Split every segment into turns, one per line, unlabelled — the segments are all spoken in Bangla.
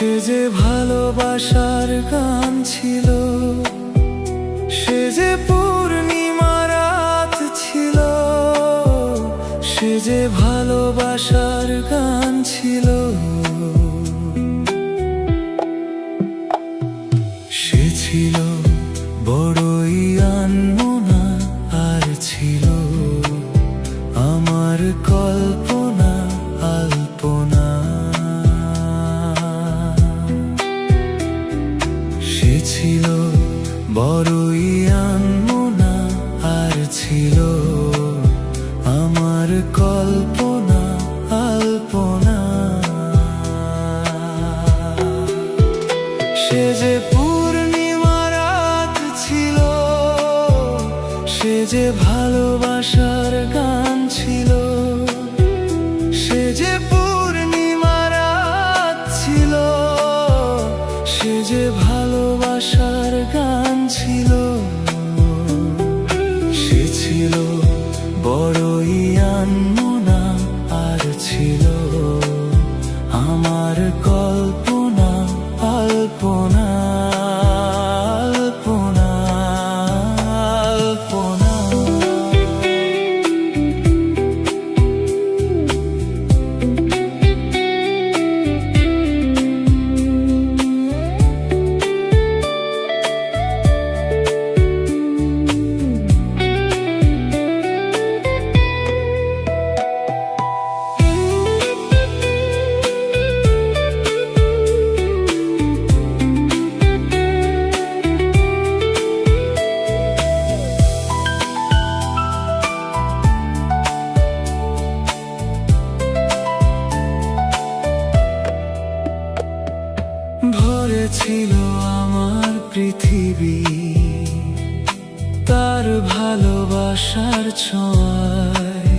সে যে ভালোবাসার গান ছিল, সে যে পূর্ণিমা রাত ছিল, সে যে ভালোবাসার গান ছিল। সে ছিল বড়ই আনমনা, আর ছিল আমার কল্পনা আলপনা। সে ছিল বড়ই আনমনা, আর ছিল আমার কল্পনা আলপনা। সে যে পূর্ণিমা রাত ছিল, সে যে ভালোবাসার গান ছিল। সে যে পূর্ণিমা রাত ছিল, সে যে ভালোবাসার গান ছিল। সে ছিল বড়ই আনমনা, আর ছিল আমার কল্পনা আলপনা আলপনা আলপনা। ভরে ছিল আমার পৃথিবী তার ভালোবাসার ছোঁয়ায়।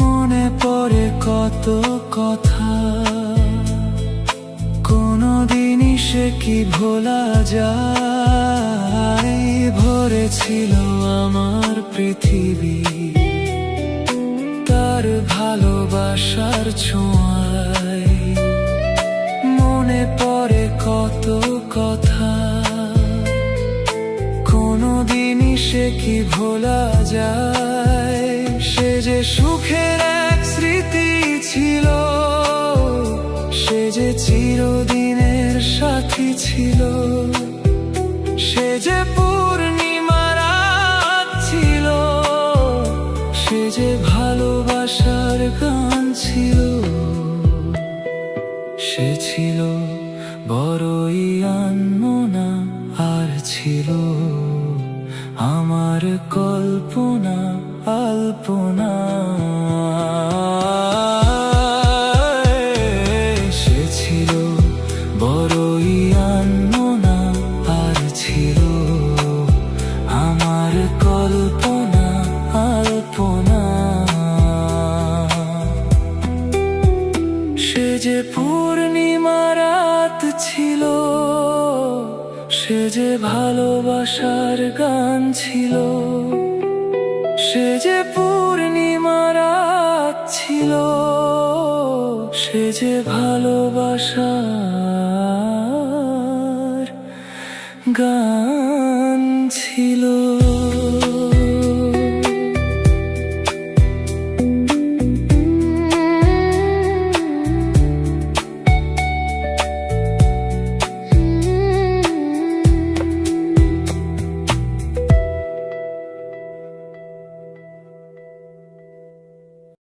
মনে পড়ে কত কথা, কোনদিনই সে কি ভোলা যায়। ভরে ছিল আমার পৃথিবী তার ভালোবাসার ছোঁয়ায়। মনে পড়ে কত কথা, কোনদিনই সে কি ভোলা যায়। সে যে সুখের এক স্মৃতি ছিল, সে যে চিরদিনের সাথী ছিল। সে যে পূর্ণিমা রাত ছিল, সে যে ভালোবাসার গান ছিল। সে ছিল বড়ই আনমনা, আর ছিল আমার কল্পনা আলপনা। সে ছিল বড়ই আনমনা, আর ছিল আমার কল্পনা আলপনা। সে যে পূর্ণিমা রাত ছিল, সে যে ভালোবাসার গান ছিল। সে যে পূর্ণিমা রাত ছিল, সে যে ভালোবাসার গান ছিল।